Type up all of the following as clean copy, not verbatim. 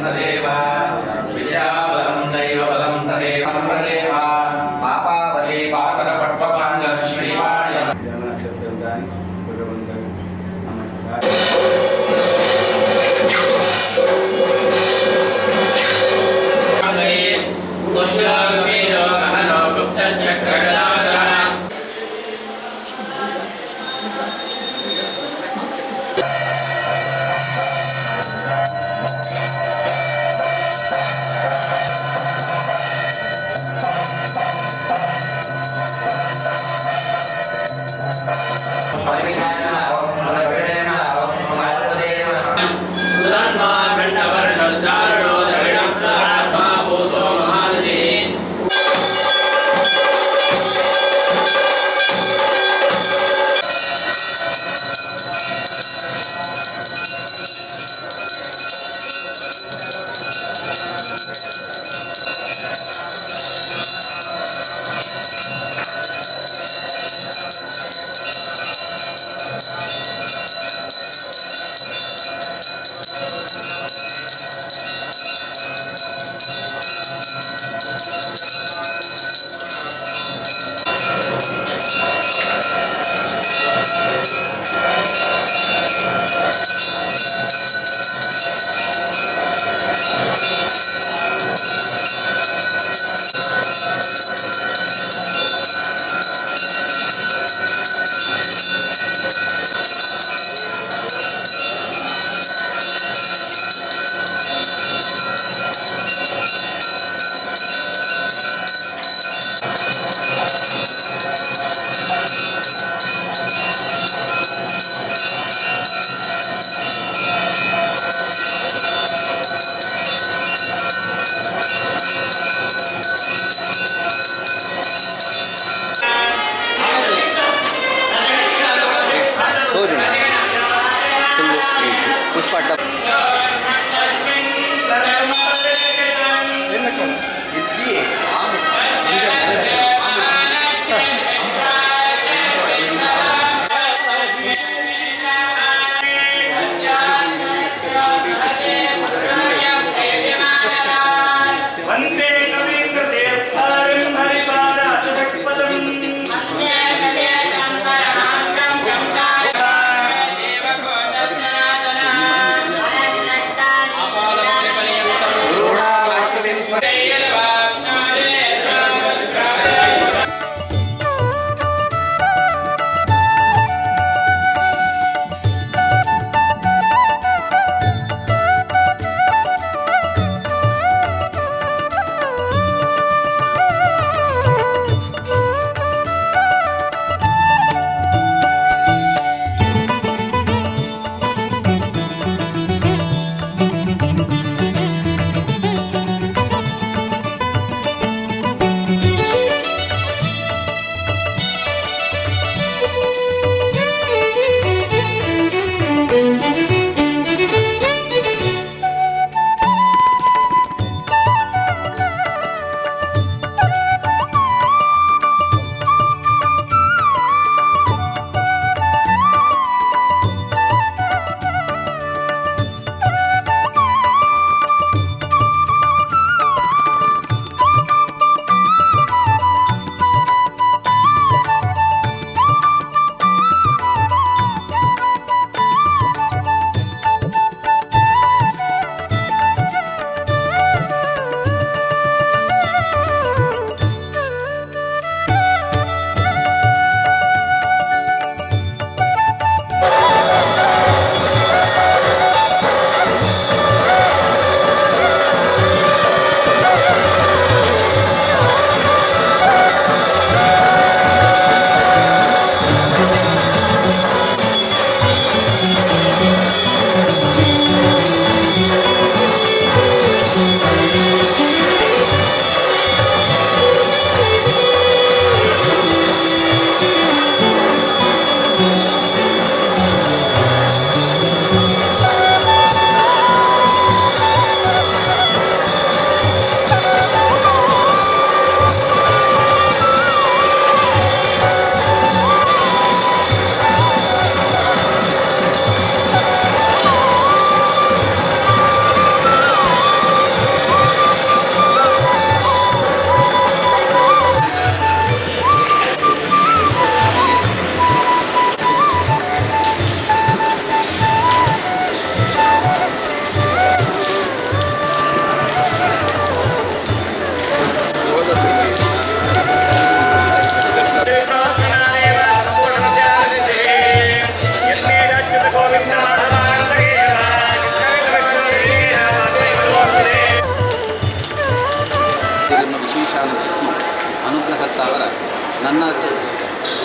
तदेव विद्याबलं दैवबलं तदेव तदेव पापावली पाटलपट्टपांग श्रीवाणि नक्षत्रदानि भगवन्तः नमः कुशलगमेरो गहनो गुप्तश्चक्रगदाधरः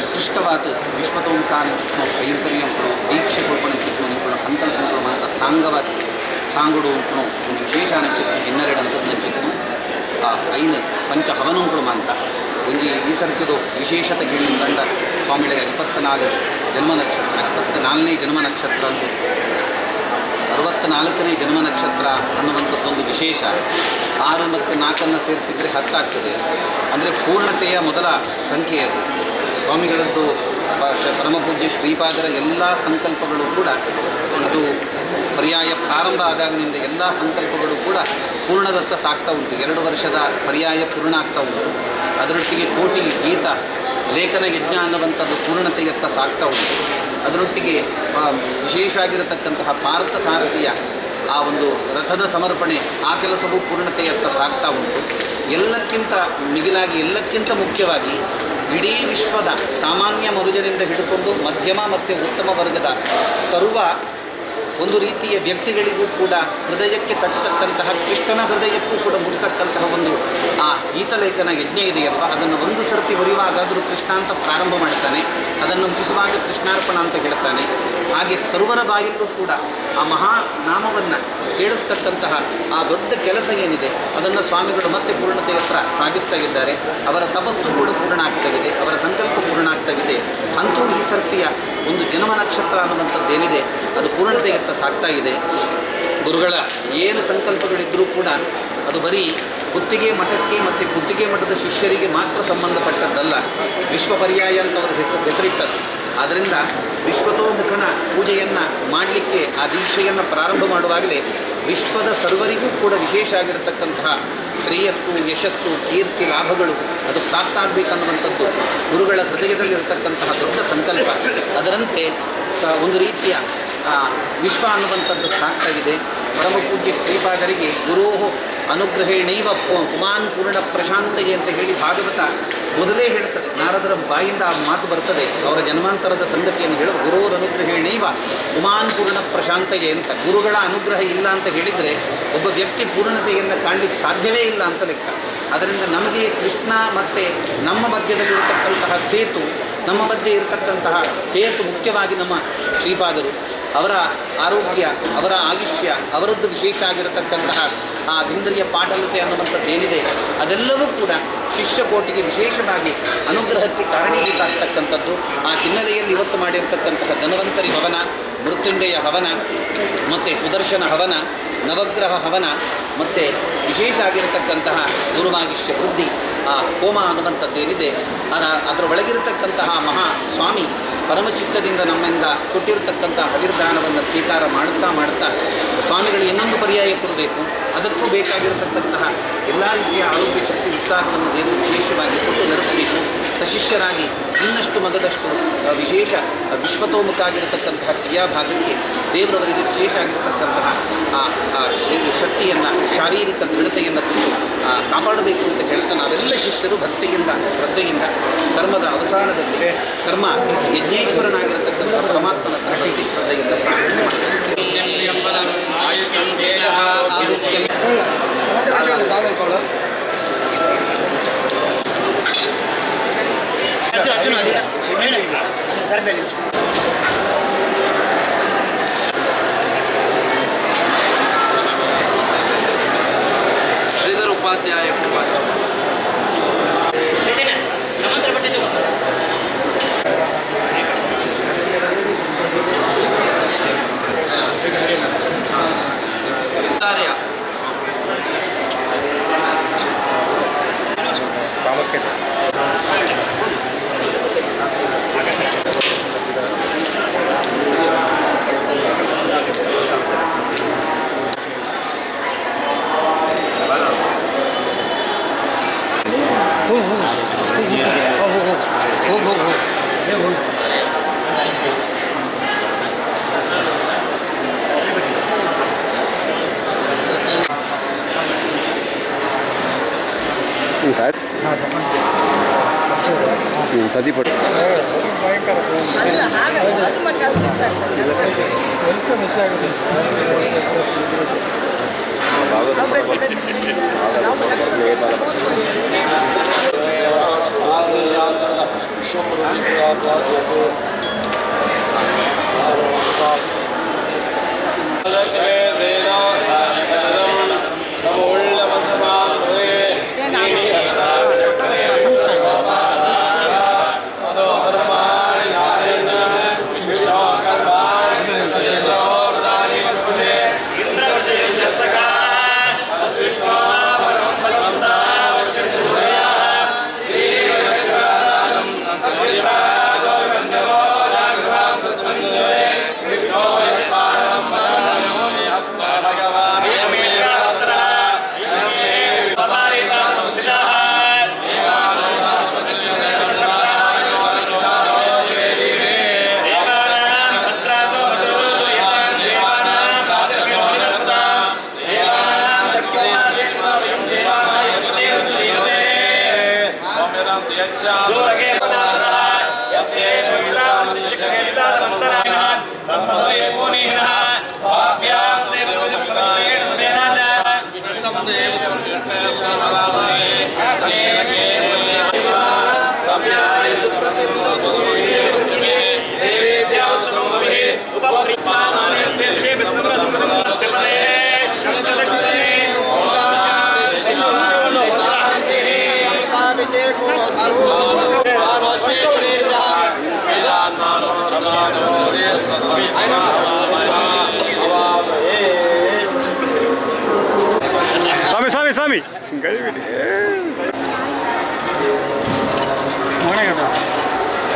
ಉತ್ಕೃಷ್ಟವಾದ ವಿಶ್ವತೋಮುಖಾನ ಚಿಕ್ಕನ ಕೈಂಕರ್ಯಂಗಳು ದೀಕ್ಷೆ ಕೊಡ್ಕೊಂಡು ಚಿಕ್ಕನ ಸಂಕಲ್ಪಗಳು ಅಂತ ಸಾಂಗವಾದ ಸಾಂಗುಡು ಅಂಕಣು ಒಂದು ವಿಶೇಷಾನ ಚಿಕ್ಕ ಇನ್ನೆರಡು ಅಂತ ಚಿಕ್ಕನು ಐನು ಪಂಚ ಹವನಗಳು ಅಂತ ಒಂಜಿ ಈ ಸರ್ತಿದು ವಿಶೇಷತೆ ಗಿಳಿಂದಂಡ ಸ್ವಾಮಿಗಳ 24 ಜನ್ಮ ನಕ್ಷತ್ರ 24ನೇ ಜನ್ಮ ನಕ್ಷತ್ರ ಅಂತ 64ನೇ ಜನ್ಮ ನಕ್ಷತ್ರ ಅನ್ನುವಂಥದ್ದೊಂದು ವಿಶೇಷ 6 ಮತ್ತು 4 ಸೇರಿಸಿದರೆ 10 ಆಗ್ತದೆ. ಅಂದರೆ ಪೂರ್ಣತೆಯ ಮೊದಲ ಸಂಖ್ಯೆ ಅದು. ಸ್ವಾಮಿಗಳದ್ದು ಪರಮಪೂಜ್ಯ ಶ್ರೀಪಾದರ ಎಲ್ಲ ಸಂಕಲ್ಪಗಳು ಕೂಡ ಅದು ಪರ್ಯಾಯ ಪ್ರಾರಂಭ ಆದಾಗಿನಿಂದ ಎಲ್ಲ ಸಂಕಲ್ಪಗಳು ಕೂಡ ಪೂರ್ಣದತ್ತ ಸಾಗ್ತಾ ಉಂಟು. 2 ವರ್ಷದ ಪರ್ಯಾಯ ಪೂರ್ಣ ಆಗ್ತಾ ಉಂಟು. ಅದರೊಟ್ಟಿಗೆ ಕೋಟಿ ಗೀತ ಲೇಖನ ಯಜ್ಞ ಅನ್ನುವಂಥದ್ದು ಪೂರ್ಣತೆಯತ್ತ ಸಾಗ್ತಾ ಉಂಟು. ಅದರೊಟ್ಟಿಗೆ ವಿಶೇಷ ಆಗಿರತಕ್ಕಂತಹ ಪಾರ್ಥ ಸಾರಥಿಯ ಆ ಒಂದು ರಥದ ಸಮರ್ಪಣೆ ಆ ಕೆಲಸವೂ ಪೂರ್ಣತೆಯತ್ತ ಸಾಗ್ತಾ ಉಂಟು. ಎಲ್ಲಕ್ಕಿಂತ ಮಿಗಿಲಾಗಿ ಎಲ್ಲಕ್ಕಿಂತ ಮುಖ್ಯವಾಗಿ ಇಡೀ ವಿಶ್ವದ ಸಾಮಾನ್ಯ ಮನುಜರಿಂದ ಹಿಡ್ಕೊಂಡು ಮಧ್ಯಮ ಮತ್ತು ಉತ್ತಮ ವರ್ಗದ ಸರ್ವ ಒಂದು ರೀತಿಯ ವ್ಯಕ್ತಿಗಳಿಗೂ ಕೂಡ ಹೃದಯಕ್ಕೆ ತಟ್ಟತಕ್ಕಂತಹ ಕೃಷ್ಣನ ಹೃದಯಕ್ಕೂ ಕೂಡ ಮುಟ್ಟತಕ್ಕಂತಹ ಒಂದು ಆ ಗೀತಲೇಖನ ಯಜ್ಞ ಇದೆಯಲ್ವ, ಅದನ್ನು ಒಂದು ಸರ್ತಿ ಬರೆಯುವಾಗಾದರೂ ಕೃಷ್ಣ ಅಂತ ಪ್ರಾರಂಭ ಮಾಡ್ತಾನೆ, ಅದನ್ನು ಮುಗಿಸುವಾಗ ಕೃಷ್ಣಾರ್ಪಣ ಅಂತ ಹೇಳ್ತಾನೆ. ಹಾಗೆ ಸರ್ವರ ಬಾಯಲ್ಲೂ ಕೂಡ ಆ ಮಹಾನಾಮವನ್ನು ಕೇಳಿಸ್ತಕ್ಕಂತಹ ಆ ದೊಡ್ಡ ಕೆಲಸ ಏನಿದೆ ಅದನ್ನು ಸ್ವಾಮಿಗಳು ಮತ್ತೆ ಪೂರ್ಣತೆ ಹತ್ರ ಸಾಗಿಸ್ತಾ ಇದ್ದಾರೆ. ಅವರ ತಪಸ್ಸು ಕೂಡ ಪೂರ್ಣ ಆಗ್ತಾಗಿದೆ, ಅವರ ಸಂಕಲ್ಪ ಪೂರ್ಣ ಆಗ್ತಾಗಿದೆ. ಅಂತೂ ಈ ಸರ್ತಿಯ ಒಂದು ಜನ್ಮ ನಕ್ಷತ್ರ ಅನ್ನುವಂಥದ್ದೇನಿದೆ ಅದು ಪೂರ್ಣತೆಯತ್ತ ಸಾಗ್ತಾ ಇದೆ. ಗುರುಗಳ ಏನು ಸಂಕಲ್ಪಗಳಿದ್ದರೂ ಕೂಡ ಅದು ಬರೀ ಕುತ್ತಿಗೆ ಮಠಕ್ಕೆ ಮತ್ತು ಕುತ್ತಿಗೆ ಮಠದ ಶಿಷ್ಯರಿಗೆ ಮಾತ್ರ ಸಂಬಂಧಪಟ್ಟದ್ದಲ್ಲ, ವಿಶ್ವ ಪರ್ಯಾಯ ಅಂತ ಅವರು ಹೆಸರಿಟ್ಟದ್ದು. ಆದ್ದರಿಂದ ವಿಶ್ವತೋಮುಖನ ಪೂಜೆಯನ್ನು ಮಾಡಲಿಕ್ಕೆ ಆ ದೀಕ್ಷೆಯನ್ನು ಪ್ರಾರಂಭ ಮಾಡುವಾಗಲೇ ವಿಶ್ವದ ಸರ್ವರಿಗೂ ಕೂಡ ವಿಶೇಷ ಆಗಿರತಕ್ಕಂತಹ ಶ್ರೇಯಸ್ಸು, ಯಶಸ್ಸು, ಕೀರ್ತಿ, ಲಾಭಗಳು ಅದು ಪ್ರಾಪ್ತ ಆಗಬೇಕನ್ನುವಂಥದ್ದು ಗುರುಗಳ ಹೃದಯದಲ್ಲಿರತಕ್ಕಂತಹ ದೊಡ್ಡ ಸಂಕಲ್ಪ. ಅದರಂತೆ ಒಂದು ರೀತಿಯ ವಿಶ್ವ ಅನ್ನುವಂಥದ್ದು ಸಾಕ್ತಾಗಿದೆ. ಪರಮಪೂಜ್ಯ ಶ್ರೀಪಾದರಿಗೆ ಗುರೋಹೋ ಅನುಗ್ರಹೇಣೈವ ಪುಮಾನ್ ಪೂರ್ಣ ಪ್ರಶಾಂತಯೇ ಅಂತ ಹೇಳಿ ಭಾಗವತ ಮೊದಲೇ ಹೇಳ್ತದೆ. ನಾರದರ ಬಾಯಿಂದ ಆ ಮಾತು ಬರ್ತದೆ, ಅವರ ಜನ್ಮಾಂತರದ ಸಂಗತಿಯನ್ನು ಹೇಳುವ ಗುರೋರ ಅನುಗ್ರಹೇಣೈವ ಪುಮಾನ್ ಪೂರ್ಣ ಪ್ರಶಾಂತಯೇ ಅಂತ. ಗುರುಗಳ ಅನುಗ್ರಹ ಇಲ್ಲ ಅಂತ ಹೇಳಿದರೆ ಒಬ್ಬ ವ್ಯಕ್ತಿ ಪೂರ್ಣತೆಯನ್ನು ಕಾಣಲಿಕ್ಕೆ ಸಾಧ್ಯವೇ ಇಲ್ಲ ಅಂತ ಲೆಕ್ಕ. ಅದರಿಂದ ನಮಗೆ ಕೃಷ್ಣ ಮತ್ತು ನಮ್ಮ ಮಧ್ಯದಲ್ಲಿರತಕ್ಕಂತಹ ಸೇತು, ನಮ್ಮ ಮಧ್ಯೆ ಇರತಕ್ಕಂತಹ ಹೇತು ಮುಖ್ಯವಾಗಿ ನಮ್ಮ ಶ್ರೀಪಾದರು. ಅವರ ಆರೋಗ್ಯ, ಅವರ ಆಯುಷ್ಯ, ಅವರದ್ದು ವಿಶೇಷ ಆಗಿರತಕ್ಕಂತಹ ಆ ಇಂದ್ರಿಯ ಪಾಟಲತೆ ಅನ್ನುವಂಥದ್ದು ಏನಿದೆ ಅದೆಲ್ಲವೂ ಕೂಡ ಶಿಷ್ಯಕೋಟಿಗೆ ವಿಶೇಷವಾಗಿ ಅನುಗ್ರಹಕ್ಕೆ ಕಾರಣೀಭೂತ ಆಗ್ತಕ್ಕಂಥದ್ದು. ಆ ಹಿನ್ನೆಲೆಯಲ್ಲಿ ಇವತ್ತು ಮಾಡಿರ್ತಕ್ಕಂತಹ ಧನ್ವಂತರಿ ಹವನ, ಮೃತ್ಯುಂಜಯ ಹವನ ಮತ್ತು ಸುದರ್ಶನ ಹವನ, ನವಗ್ರಹ ಹವನ ಮತ್ತು ವಿಶೇಷ ಆಗಿರತಕ್ಕಂತಹ ಗುರುಮಾಗಿಷ್ಯ ವೃದ್ಧಿ ಆ ಹೋಮ ಅನ್ನುವಂಥದ್ದೇನಿದೆ ಅದರ ಒಳಗಿರತಕ್ಕಂತಹ ಮಹಾ ಸ್ವಾಮಿ ಪರಮಚಿತ್ತದಿಂದ ನಮ್ಮಿಂದ ಕೊಟ್ಟಿರತಕ್ಕಂಥ ಹವಿರ್ದಾನವನ್ನು ಸ್ವೀಕಾರ ಮಾಡುತ್ತಾ ಸ್ವಾಮಿಗಳು ಇನ್ನೊಂದು ಪರ್ಯಾಯ ಕೊಡಬೇಕು. ಅದಕ್ಕೂ ಬೇಕಾಗಿರತಕ್ಕಂತಹ ಎಲ್ಲ ರೀತಿಯ ಆರೋಗ್ಯ ಶಕ್ತಿ ಉತ್ಸಾಹವನ್ನು ದೇವರು ವಿಶೇಷವಾಗಿ ಕೊಟ್ಟು ನಡೆಸಬೇಕು. ಸಶಿಷ್ಯರಾಗಿ ಇನ್ನಷ್ಟು ಮಗದಷ್ಟು ವಿಶೇಷ ವಿಶ್ವತೋಮುಖ ಆಗಿರತಕ್ಕಂತಹ ಕ್ರಿಯಾಭಾಗಕ್ಕೆ ದೇವರವರಿಗೆ ವಿಶೇಷ ಆಗಿರತಕ್ಕಂತಹ ಶಕ್ತಿಯನ್ನು, ಶಾರೀರಿಕ ದೃಢತೆಯನ್ನು ಕೊಟ್ಟು ಕಾಪಾಡಬೇಕು ಅಂತ ಹೇಳ್ತಾ ನಾವೆಲ್ಲ ಶಿಷ್ಯರು ಭಕ್ತಿಯಿಂದ, ಶ್ರದ್ಧೆಯಿಂದ ಕರ್ಮದ ಅವಸಾನದಲ್ಲಿ ಕರ್ಮ ಯಜ್ಞೇಶ್ವರನಾಗಿರತಕ್ಕಂಥ ಪರಮಾತ್ಮನ ಭಕ್ತಿ ಶ್ರದ್ಧೆಯಿಂದ ಪ್ರಾರ್ಥನೆ ಮಾಡ್ತೇವೆ. ಶ್ರೀಧರ ಉಪಾಧ್ಯಾಯ ತದಿಪಟ್ಟು ಸ್ವಾಮಿ ಸ್ವಾಮಿ ಸ್ವಾಮಿ ಗೈ ಬಿಡಿ